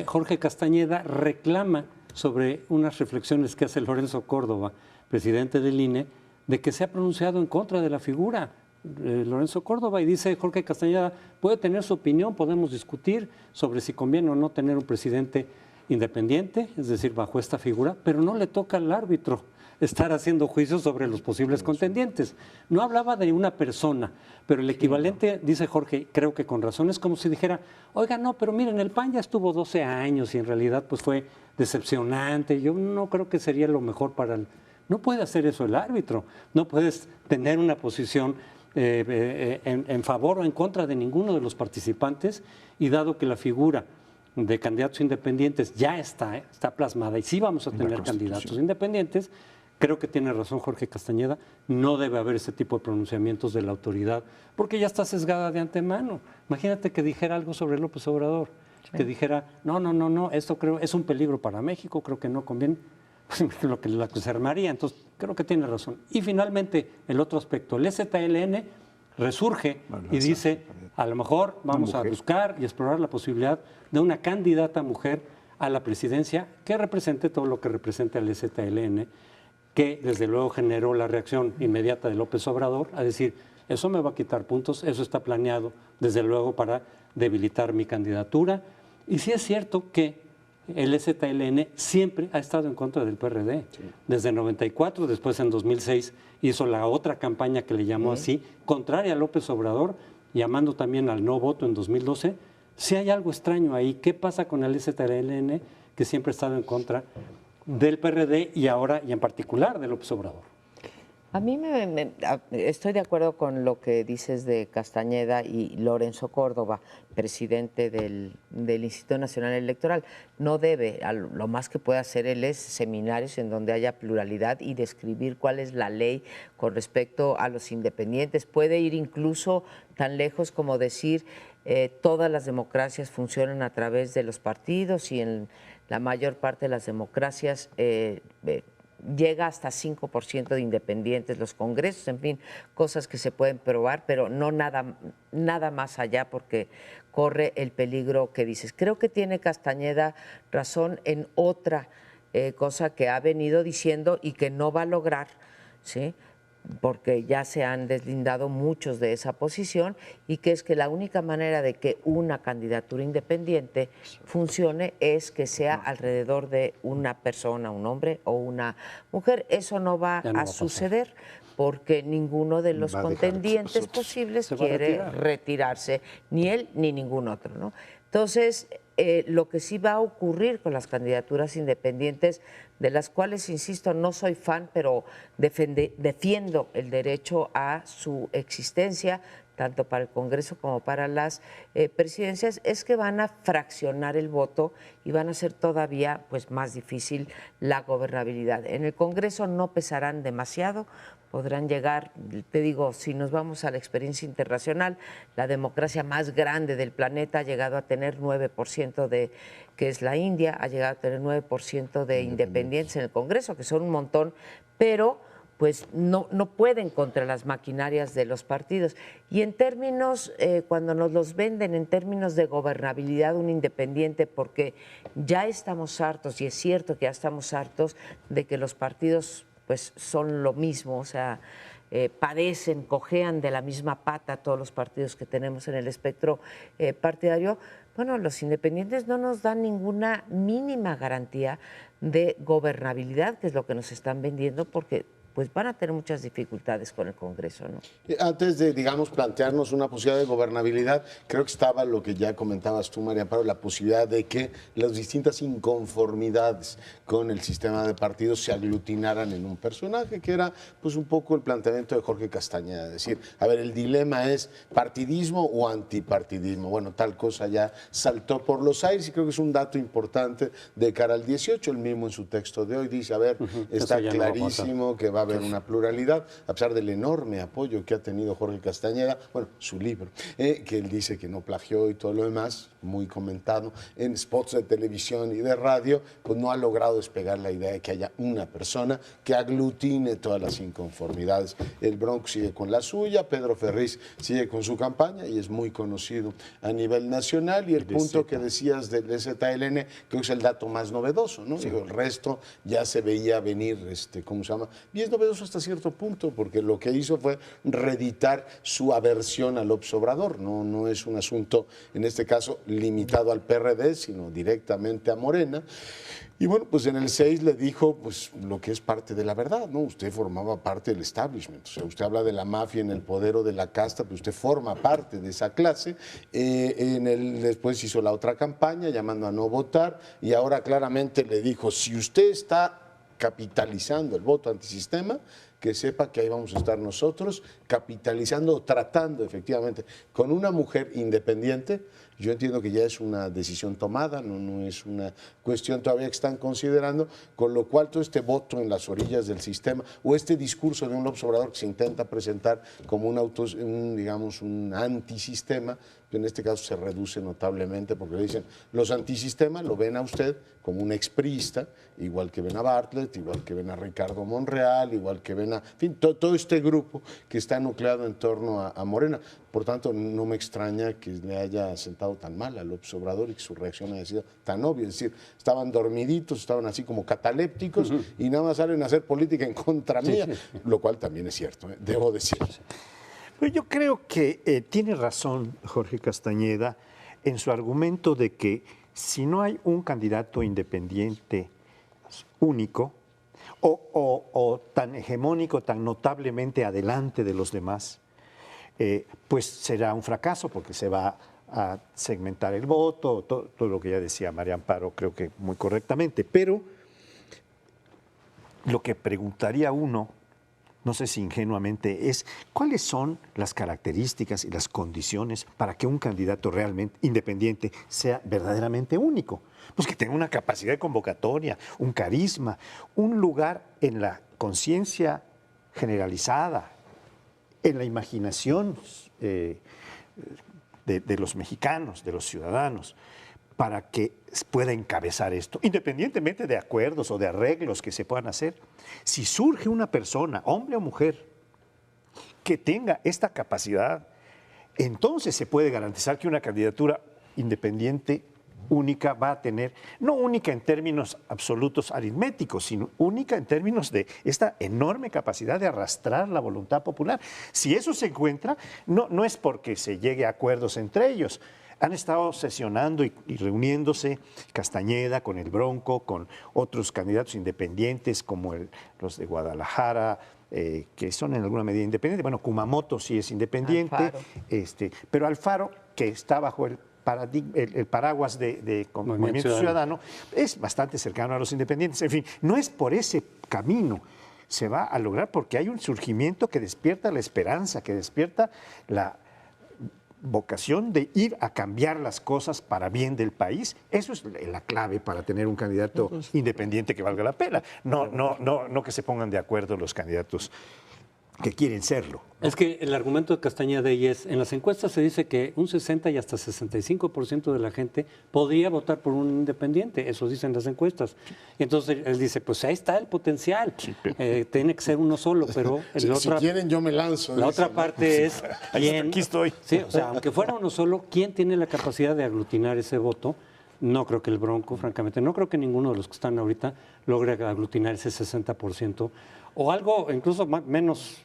Jorge Castañeda reclama sobre unas reflexiones que hace Lorenzo Córdoba, presidente del INE, de que se ha pronunciado en contra de la figura Lorenzo Córdoba, y dice Jorge Castañeda, puede tener su opinión, podemos discutir sobre si conviene o no tener un presidente independiente, es decir, bajo esta figura, pero no le toca al árbitro. estar haciendo juicios sobre los posibles contendientes. No hablaba de una persona, pero el equivalente, dice Jorge, creo que con razón, es como si dijera, oiga, no, pero miren, el PAN ya estuvo 12 años y en realidad pues fue decepcionante. Yo no creo que sería lo mejor para el... No puede hacer eso el árbitro, no puedes tener una posición en favor o en contra de ninguno de los participantes, y dado que la figura de candidatos independientes ya está plasmada y sí vamos a tener candidatos independientes, creo que tiene razón Jorge Castañeda, no debe haber ese tipo de pronunciamientos de la autoridad, porque ya está sesgada de antemano. Imagínate que dijera algo sobre López Obrador, que dijera, no, esto creo es un peligro para México, creo que no conviene, lo que se armaría. Entonces, creo que tiene razón. Y finalmente, el otro aspecto, el ZLN resurge y dice, a lo mejor vamos a buscar y explorar la posibilidad de una candidata mujer a la presidencia que represente todo lo que representa el ZLN, que desde luego generó la reacción inmediata de López Obrador a decir, eso me va a quitar puntos, eso está planeado desde luego para debilitar mi candidatura. Y sí es cierto que el ZLN siempre ha estado en contra del PRD. Sí. Desde el 94, después en 2006 hizo la otra campaña que le llamó así, contraria a López Obrador, llamando también al no voto en 2012. Si hay algo extraño ahí, ¿qué pasa con el ZLN que siempre ha estado en contra del PRD y ahora, y en particular, de López Obrador? A mí estoy de acuerdo con lo que dices de Castañeda y Lorenzo Córdoba, presidente del Instituto Nacional Electoral. No debe, lo más que puede hacer él es seminarios en donde haya pluralidad y describir cuál es la ley con respecto a los independientes. Puede ir incluso tan lejos como decir todas las democracias funcionan a través de los partidos y en la mayor parte de las democracias llega hasta 5% de independientes los congresos, en fin, cosas que se pueden probar, pero no nada más allá porque corre el peligro que dices. Creo que tiene Castañeda razón en otra cosa que ha venido diciendo y que no va a lograr, ¿sí?, porque ya se han deslindado muchos de esa posición, y que es que la única manera de que una candidatura independiente funcione es que sea alrededor de una persona, un hombre o una mujer. Eso no va a suceder porque ninguno de los contendientes posibles quiere retirarse, ni él ni ningún otro, ¿no? Entonces, lo que sí va a ocurrir con las candidaturas independientes, de las cuales, insisto, no soy fan, pero defiendo el derecho a su existencia, tanto para el Congreso como para las presidencias, es que van a fraccionar el voto y van a hacer todavía pues, más difícil la gobernabilidad. En el Congreso no pesarán demasiado, podrán llegar, te digo, si nos vamos a la experiencia internacional, la democracia más grande del planeta ha llegado a tener 9% que es la India, ha llegado a tener 9% de independientes en el Congreso, que son un montón, pero pues no pueden contra las maquinarias de los partidos. Y en términos, cuando nos los venden en términos de gobernabilidad, un independiente, porque ya estamos hartos, y es cierto que ya estamos hartos de que los partidos pues son lo mismo, o sea, padecen, cojean de la misma pata todos los partidos que tenemos en el espectro partidario. Bueno, los independientes no nos dan ninguna mínima garantía de gobernabilidad, que es lo que nos están vendiendo, porque pues van a tener muchas dificultades con el Congreso, ¿no? Antes de, digamos, plantearnos una posibilidad de gobernabilidad, creo que estaba lo que ya comentabas tú, María Amparo, la posibilidad de que las distintas inconformidades con el sistema de partidos se aglutinaran en un personaje, que era pues un poco el planteamiento de Jorge Castañeda, es decir, a ver, el dilema es partidismo o antipartidismo. Bueno, tal cosa ya saltó por los aires y creo que es un dato importante de cara al 18, el mismo en su texto de hoy dice, a ver, está clarísimo que va a haber una pluralidad, a pesar del enorme apoyo que ha tenido Jorge Castañeda, bueno, su libro, que él dice que no plagió y todo lo demás, muy comentado en spots de televisión y de radio, pues no ha logrado despegar la idea de que haya una persona que aglutine todas las inconformidades. El Bronx sigue con la suya, Pedro Ferriz sigue con su campaña y es muy conocido a nivel nacional, y el punto que decías del ZLN creo que es el dato más novedoso, ¿no? Sí. Digo, el resto ya se veía venir, ¿cómo se llama? Y es novedoso hasta cierto punto, porque lo que hizo fue reeditar su aversión al López Obrador. No es un asunto, en este caso, limitado al PRD, sino directamente a Morena. Y bueno, pues en el 6 le dijo pues lo que es parte de la verdad, ¿no? Usted formaba parte del establishment, o sea, usted habla de la mafia en el poder o de la casta, pero usted forma parte de esa clase. Después hizo la otra campaña llamando a no votar y ahora claramente le dijo, si usted está capitalizando el voto antisistema, que sepa que ahí vamos a estar nosotros capitalizando o tratando efectivamente con una mujer independiente. Yo entiendo que ya es una decisión tomada, no es una cuestión todavía que están considerando, con lo cual todo este voto en las orillas del sistema o este discurso de un López Obrador que se intenta presentar como un antisistema, en este caso se reduce notablemente porque le dicen, los antisistemas lo ven a usted como un expriista, igual que ven a Bartlett, igual que ven a Ricardo Monreal, igual que ven a, en fin, todo este grupo que está nucleado en torno a Morena. Por tanto, no me extraña que le haya sentado tan mal a López Obrador y que su reacción haya sido tan obvia. Es decir, estaban dormiditos, estaban así como catalépticos y nada más salen a hacer política en contra mía, lo cual también es cierto, debo decir. Pues yo creo que tiene razón Jorge Castañeda en su argumento de que si no hay un candidato independiente único o tan hegemónico, tan notablemente adelante de los demás, pues será un fracaso porque se va a segmentar el voto, todo lo que ya decía María Amparo, creo que muy correctamente. Pero lo que preguntaría uno, no sé si ingenuamente, es cuáles son las características y las condiciones para que un candidato realmente independiente sea verdaderamente único. Pues que tenga una capacidad de convocatoria, un carisma, un lugar en la conciencia generalizada, en la imaginación de los mexicanos, de los ciudadanos, para que pueda encabezar esto, independientemente de acuerdos o de arreglos que se puedan hacer. Si surge una persona, hombre o mujer, que tenga esta capacidad, entonces se puede garantizar que una candidatura independiente única va a tener, no única en términos absolutos aritméticos, sino única en términos de esta enorme capacidad de arrastrar la voluntad popular. Si eso se encuentra, no es porque se llegue a acuerdos entre ellos. Han estado sesionando y reuniéndose Castañeda con el Bronco, con otros candidatos independientes como los de Guadalajara, que son en alguna medida independientes. Bueno, Kumamoto sí es independiente, Alfaro. Pero Alfaro, que está bajo el paraguas de Movimiento Ciudadano, es bastante cercano a los independientes. En fin, no es por ese camino. Se va a lograr porque hay un surgimiento que despierta la esperanza, que despierta la vocación de ir a cambiar las cosas para bien del país. Eso es la clave para tener un candidato independiente que valga la pena. No que se pongan de acuerdo los candidatos que quieren serlo. Es que el argumento de Castañeda es, en las encuestas se dice que un 60 y hasta 65% de la gente podría votar por un independiente, eso dicen las encuestas. Y entonces él dice, pues ahí está el potencial, tiene que ser uno solo, pero si quieren yo me lanzo. La otra parte es, ¿quién? Aquí estoy. Sí, o sea, aunque fuera uno solo, ¿quién tiene la capacidad de aglutinar ese voto? No creo que el Bronco, francamente, no creo que ninguno de los que están ahorita logre aglutinar ese 60%, o algo incluso menos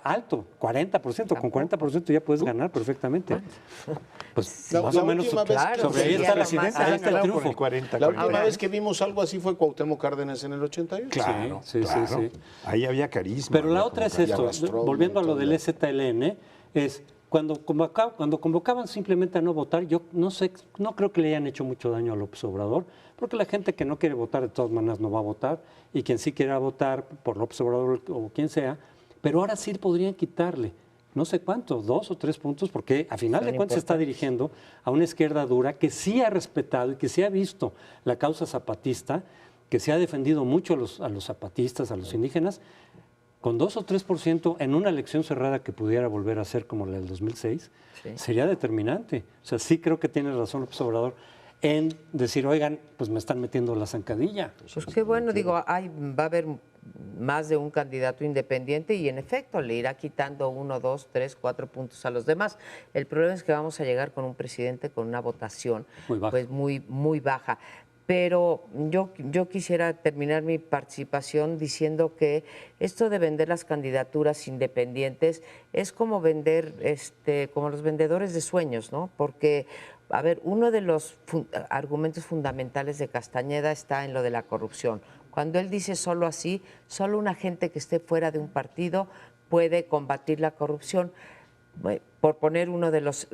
alto, 40%. Con 40% ya puedes ganar perfectamente. Pues La más o menos última vez que sobre ahí está ahí está el triunfo. La última vez que vimos algo así fue Cuauhtémoc Cárdenas en el 88. Claro, Sí. Ahí había carisma. Pero la otra es esto, volviendo a lo del EZLN, es cuando convocaban simplemente a no votar, yo no creo que le hayan hecho mucho daño a López Obrador, porque la gente que no quiere votar de todas maneras no va a votar, y quien sí quiera votar por López Obrador o quien sea, pero ahora sí podrían quitarle, no sé cuántos, 2 o 3 puntos, porque a final de cuentas se está dirigiendo a una izquierda dura que sí ha respetado y que sí ha visto la causa zapatista, que se ha defendido mucho a los zapatistas, a los indígenas, con 2 o 3% en una elección cerrada que pudiera volver a ser como la del 2006, sería determinante. O sea, sí creo que tiene razón López Obrador en decir, oigan, pues me están metiendo la zancadilla. Pues qué bueno, digo, va a haber más de un candidato independiente y en efecto le irá quitando 1, 2, 3, 4 puntos a los demás. El problema es que vamos a llegar con un presidente con una votación Muy baja. pues muy baja. Pero yo quisiera terminar mi participación diciendo que esto de vender las candidaturas independientes es como vender, como los vendedores de sueños, ¿no? Porque, a ver, uno de los argumentos fundamentales de Castañeda está en lo de la corrupción. Cuando él dice solo así, solo una gente que esté fuera de un partido puede combatir la corrupción. Por poner uno de los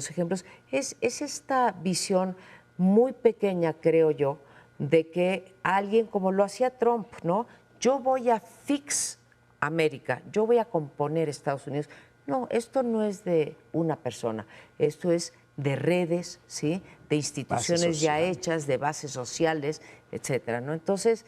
ejemplos, es esta visión muy pequeña, creo yo, de que alguien como lo hacía Trump, ¿no? Yo voy a fix América, yo voy a componer Estados Unidos. No, esto no es de una persona, esto es de redes, ¿sí? De instituciones ya hechas, de bases sociales, etcétera, ¿no? Entonces,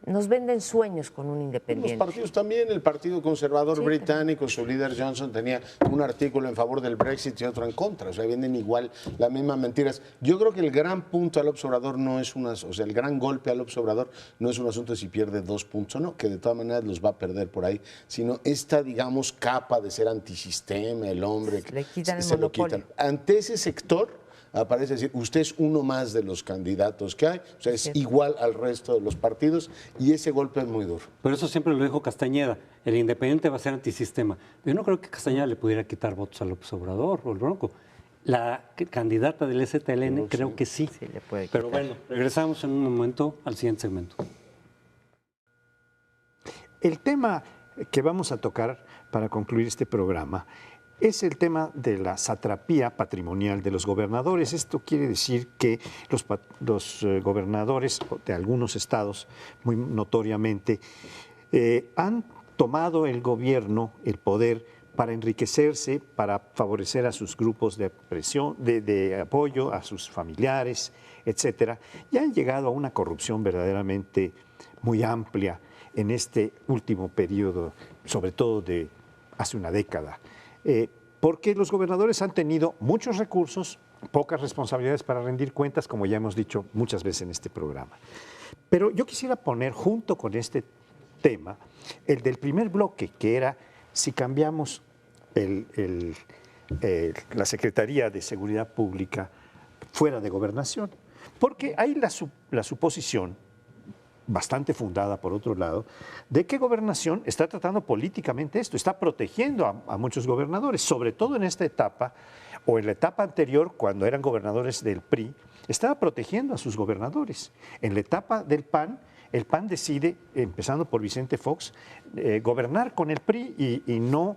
nos venden sueños con un independiente. Los partidos también, el Partido Conservador británico, su líder Johnson tenía un artículo en favor del Brexit y otro en contra, o sea, venden igual las mismas mentiras. Yo creo que el gran punto al observador no es el gran golpe al observador no es un asunto de si pierde 2 puntos o no, que de todas maneras los va a perder por ahí, sino esta, digamos, capa de ser antisistema, el hombre, le quitan se lo quitan. Ante ese sector aparece decir, usted es uno más de los candidatos que hay, o sea, es igual al resto de los partidos y ese golpe es muy duro. Pero eso siempre lo dijo Castañeda, el independiente va a ser antisistema. Yo no creo que Castañeda le pudiera quitar votos a López Obrador o el Bronco. La candidata del STLN creo que sí. Sí, le puede quitar. Pero bueno, regresamos en un momento al siguiente segmento. El tema que vamos a tocar para concluir este programa es el tema de la satrapía patrimonial de los gobernadores. Esto quiere decir que los gobernadores de algunos estados, muy notoriamente, han tomado el gobierno, el poder, para enriquecerse, para favorecer a sus grupos de presión, de apoyo, a sus familiares, etcétera, y han llegado a una corrupción verdaderamente muy amplia en este último periodo, sobre todo de hace una década. Porque los gobernadores han tenido muchos recursos, pocas responsabilidades para rendir cuentas, como ya hemos dicho muchas veces en este programa. Pero yo quisiera poner junto con este tema el del primer bloque, que era si cambiamos la Secretaría de Seguridad Pública fuera de Gobernación. Porque hay la suposición, bastante fundada por otro lado, de que Gobernación está tratando políticamente esto, está protegiendo a muchos gobernadores, sobre todo en esta etapa o en la etapa anterior, cuando eran gobernadores del PRI, estaba protegiendo a sus gobernadores. En la etapa del PAN, el PAN decide, empezando por Vicente Fox, gobernar con el PRI y no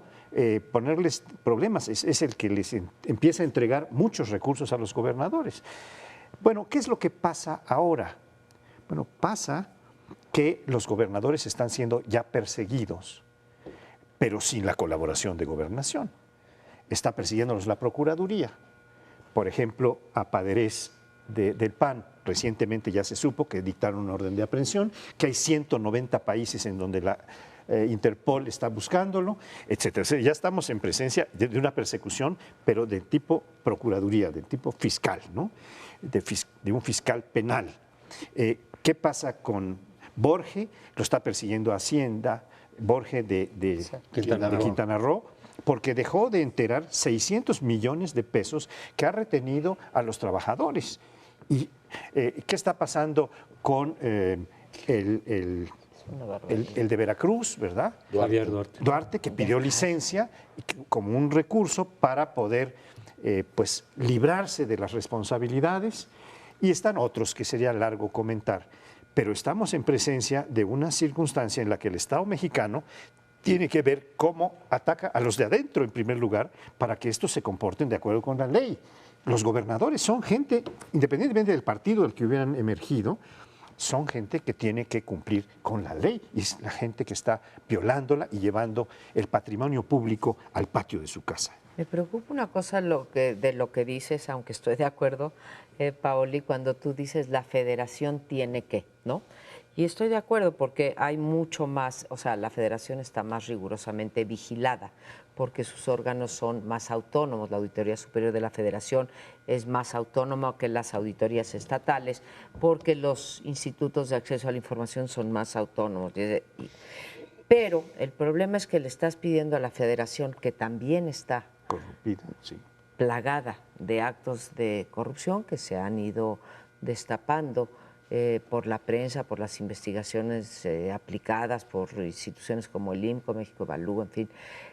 ponerles problemas. Es el que les empieza a entregar muchos recursos a los gobernadores. Bueno, ¿qué es lo que pasa ahora? Bueno, pasa que los gobernadores están siendo ya perseguidos, pero sin la colaboración de Gobernación. Está persiguiéndolos la Procuraduría. Por ejemplo, a Paderés del PAN, recientemente ya se supo que dictaron una orden de aprehensión, que hay 190 países en donde la Interpol está buscándolo, etcétera. O sea, ya estamos en presencia de una persecución, pero de tipo Procuraduría, de tipo fiscal, ¿no? De un fiscal penal. ¿Qué pasa con Borge? Lo está persiguiendo Hacienda, Borge de Quintana Roo, porque dejó de enterar 600 millones de pesos que ha retenido a los trabajadores. ¿Y qué está pasando con el de Veracruz, verdad? Javier Duarte. Duarte, que pidió licencia como un recurso para poder pues, librarse de las responsabilidades. Y están otros que sería largo comentar, pero estamos en presencia de una circunstancia en la que el Estado mexicano tiene que ver cómo ataca a los de adentro en primer lugar para que estos se comporten de acuerdo con la ley. Los gobernadores son gente, independientemente del partido del que hubieran emergido, son gente que tiene que cumplir con la ley y es la gente que está violándola y llevando el patrimonio público al patio de su casa. Me preocupa una cosa de lo que dices, aunque estoy de acuerdo, Paoli, cuando tú dices la federación tiene que, ¿no? Y estoy de acuerdo porque hay mucho más, o sea, la federación está más rigurosamente vigilada porque sus órganos son más autónomos. La Auditoría Superior de la Federación es más autónoma que las auditorías estatales porque los institutos de acceso a la información son más autónomos. Pero el problema es que le estás pidiendo a la federación, que también está corrompida, sí, plagada de actos de corrupción que se han ido destapando, por la prensa, por las investigaciones aplicadas, por instituciones como el IMCO, México Evalúa, en fin,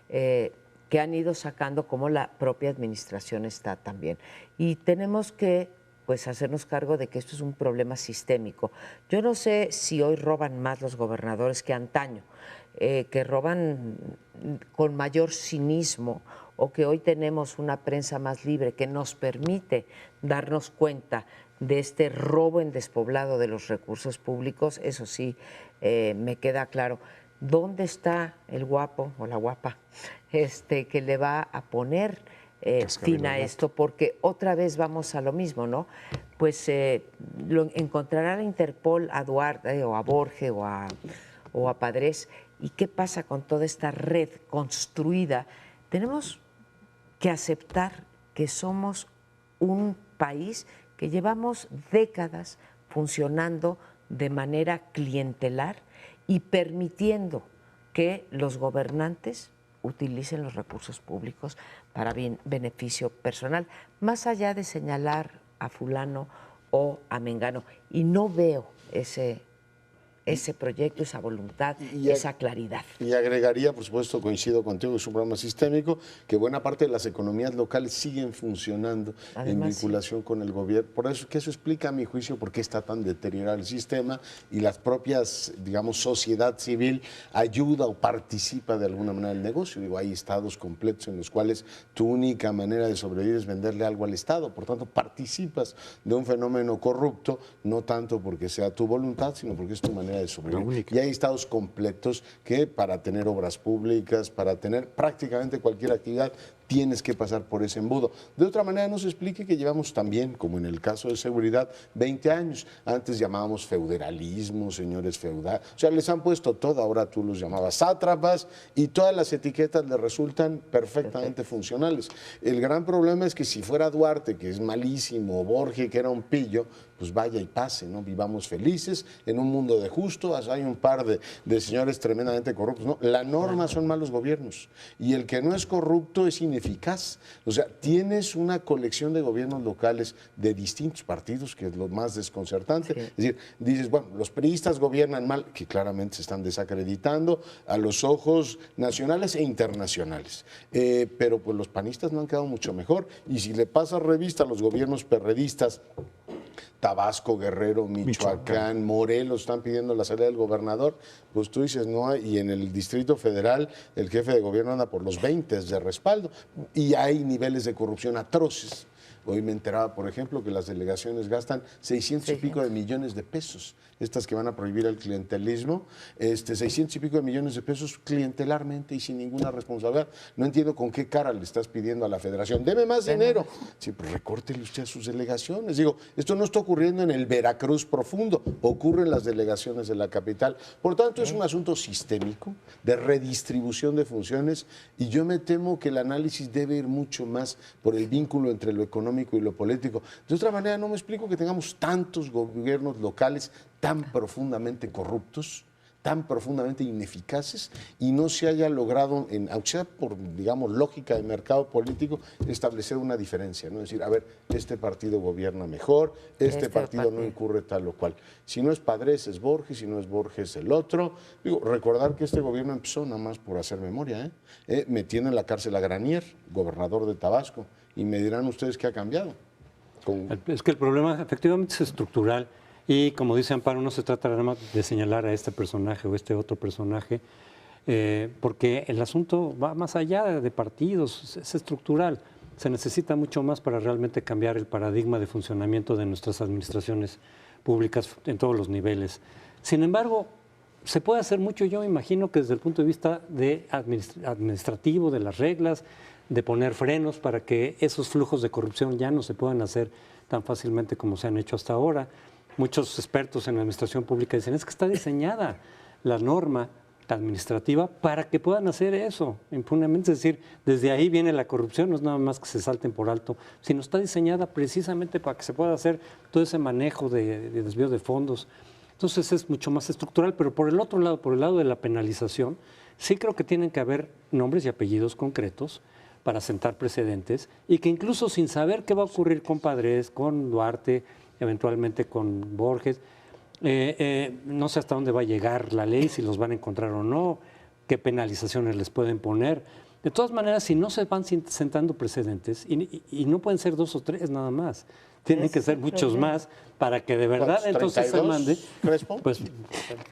que han ido sacando cómo la propia administración está también. Y tenemos que pues hacernos cargo de que esto es un problema sistémico. Yo no sé si hoy roban más los gobernadores que antaño, que roban con mayor cinismo, o que hoy tenemos una prensa más libre que nos permite darnos cuenta de este robo en despoblado de los recursos públicos. Eso sí, me queda claro. ¿Dónde está el guapo o la guapa que le va a poner fin a esto? Porque otra vez vamos a lo mismo, ¿no? Pues encontrará la Interpol a Duarte o a Borges o a Padres. ¿Y qué pasa con toda esta red construida? Tenemos que aceptar que somos un país que llevamos décadas funcionando de manera clientelar y permitiendo que los gobernantes utilicen los recursos públicos para beneficio personal, más allá de señalar a fulano o a mengano. Y no veo ese proyecto, esa voluntad, esa claridad. Y agregaría, por supuesto, coincido contigo, es un problema sistémico, que buena parte de las economías locales siguen funcionando en vinculación con el gobierno. Por eso, que eso explica, a mi juicio, por qué está tan deteriorado el sistema y las propias, digamos, sociedad civil ayuda o participa de alguna manera del negocio. Digo, hay estados completos en los cuales tu única manera de sobrevivir es venderle algo al Estado. Por tanto, participas de un fenómeno corrupto, no tanto porque sea tu voluntad, sino porque es tu manera de sobrevivir. Y hay estados completos que para tener obras públicas, para tener prácticamente cualquier actividad, tienes que pasar por ese embudo. De otra manera, no se explique que llevamos también, como en el caso de seguridad, 20 años. Antes llamábamos feuderalismo, señores feudales. O sea, les han puesto todo, ahora tú los llamabas sátrapas, y todas las etiquetas les resultan perfectamente funcionales. El gran problema es que si fuera Duarte, que es malísimo, o Borges, que era un pillo, pues vaya y pase, ¿no? Vivamos felices en un mundo de justos. Hay un par de señores tremendamente corruptos, ¿no? La norma son malos gobiernos, y el que no es corrupto es ineficaz. O sea, tienes una colección de gobiernos locales de distintos partidos, que es lo más desconcertante. Sí. Es decir, dices, bueno, los priistas gobiernan mal, que claramente se están desacreditando a los ojos nacionales e internacionales. Pero pues los panistas no han quedado mucho mejor. Y si le pasas revista a los gobiernos perredistas, Tabasco, Guerrero, Michoacán, Morelos están pidiendo la salida del gobernador, pues tú dices, no, y en el Distrito Federal el jefe de gobierno anda por los 20 de respaldo, y hay niveles de corrupción atroces. Hoy me enteraba, por ejemplo, que las delegaciones gastan 600 y pico de millones de pesos, estas que van a prohibir el clientelismo, 600 y pico de millones de pesos clientelarmente y sin ninguna responsabilidad. No entiendo con qué cara le estás pidiendo a la federación, deme más dinero. Sí, pues recórtele usted a sus delegaciones. Digo, esto no está ocurriendo en el Veracruz profundo, ocurre en las delegaciones de la capital. Por tanto, es un asunto sistémico de redistribución de funciones, y yo me temo que el análisis debe ir mucho más por el vínculo entre lo económico y lo político. De otra manera, no me explico que tengamos tantos gobiernos locales tan profundamente corruptos, tan profundamente ineficaces, y no se haya logrado, aunque sea por, digamos, lógica de mercado político, establecer una diferencia, ¿no? Es decir, a ver, este partido gobierna mejor, este partido no incurre tal o cual. Si no es Padres, es Borges, si no es Borges, el otro. Digo, recordar que este gobierno empezó nada más por hacer memoria, metiendo en la cárcel a Granier, gobernador de Tabasco, y me dirán ustedes qué ha cambiado. Es que el problema efectivamente es estructural. Y como dice Amparo, no se trata nada más de señalar a este personaje o este otro personaje, porque el asunto va más allá de partidos, es estructural. Se necesita mucho más para realmente cambiar el paradigma de funcionamiento de nuestras administraciones públicas en todos los niveles. Sin embargo, se puede hacer mucho, yo imagino que desde el punto de vista administrativo, de las reglas, de poner frenos para que esos flujos de corrupción ya no se puedan hacer tan fácilmente como se han hecho hasta ahora. Muchos expertos en la administración pública dicen, es que está diseñada la norma administrativa para que puedan hacer eso impunemente. Es decir, desde ahí viene la corrupción, no es nada más que se salten por alto, sino está diseñada precisamente para que se pueda hacer todo ese manejo de desvío de fondos. Entonces es mucho más estructural, pero por el otro lado, por el lado de la penalización, sí creo que tienen que haber nombres y apellidos concretos para sentar precedentes, y que incluso sin saber qué va a ocurrir con Padres, con Duarte, eventualmente con Borges, No sé hasta dónde va a llegar la ley, si los van a encontrar o no, qué penalizaciones les pueden poner. De todas maneras, si no se van sentando precedentes, y no pueden ser 2 o 3 nada más, tienen que ser muchos más para que de verdad entonces se mande. Crespo? Pues,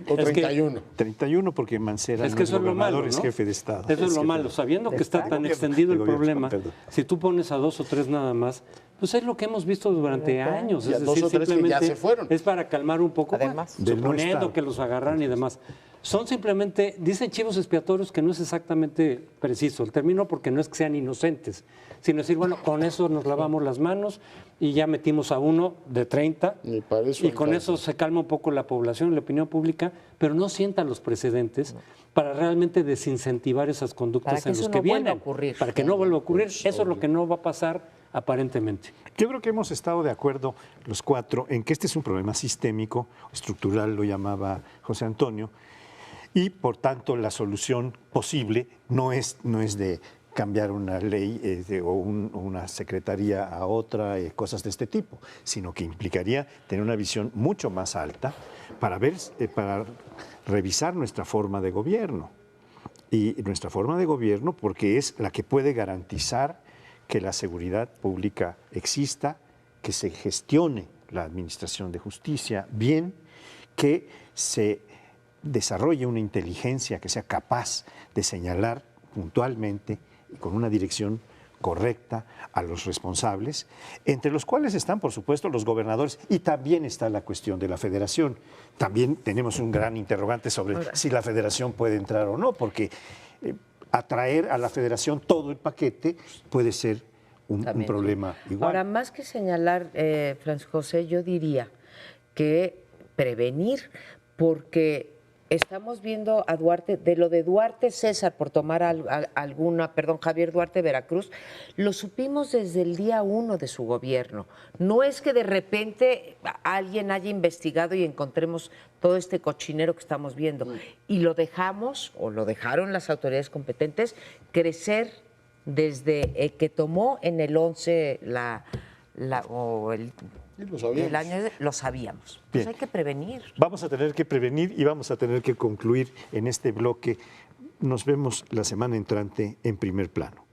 ¿O 31? 31 porque Mancera es no que es eso es lo malo, gobernador, ¿no? es jefe de Estado. Eso es lo jefe malo, de- sabiendo que está tan Gobierno, extendido el de gobierno, problema, perdón. si tú pones a 2 o 3 nada más, pues es lo que hemos visto durante años. Y a Es 2 decir, o 3 que ya simplemente se fueron. es para calmar un poco, Además. bueno, Del no suponiendo Estado. que los agarran y demás. Son simplemente, dicen chivos expiatorios que no es exactamente preciso el término porque no es que sean inocentes, sino decir, bueno, con eso nos lavamos las manos y ya metimos a uno de 30 Ni para eso y con alcanza. eso se calma un poco la población, la opinión pública, pero no sientan los precedentes para realmente desincentivar esas conductas Para que en eso los no que vuelva a vienen. ocurrir. Para que no vuelva a ocurrir. Eso es lo que no va a pasar aparentemente. Yo creo que hemos estado de acuerdo los 4 en que este es un problema sistémico, estructural, lo llamaba José Antonio, y por tanto la solución posible no es de cambiar una ley o una secretaría a otra, cosas de este tipo, sino que implicaría tener una visión mucho más alta para revisar nuestra forma de gobierno. Y nuestra forma de gobierno porque es la que puede garantizar que la seguridad pública exista, que se gestione la administración de justicia bien, que se desarrolle una inteligencia que sea capaz de señalar puntualmente y con una dirección correcta a los responsables, entre los cuales están, por supuesto, los gobernadores y también está la cuestión de la federación. También tenemos un gran interrogante sobre si la federación puede entrar o no, porque atraer a la federación todo el paquete puede ser un problema igual. Ahora, más que señalar, Francisco José, yo diría que prevenir, porque estamos viendo a Duarte, de lo de Duarte César, por tomar Javier Duarte Veracruz, lo supimos desde el día 1 de su gobierno. No es que de repente alguien haya investigado y encontremos todo este cochinero que estamos viendo. Y lo dejamos, o lo dejaron las autoridades competentes, crecer desde que tomó en el 11 el año, lo sabíamos. Pues Bien. hay que prevenir. Vamos a tener que prevenir y vamos a tener que concluir en este bloque. Nos vemos la semana entrante en Primer Plano.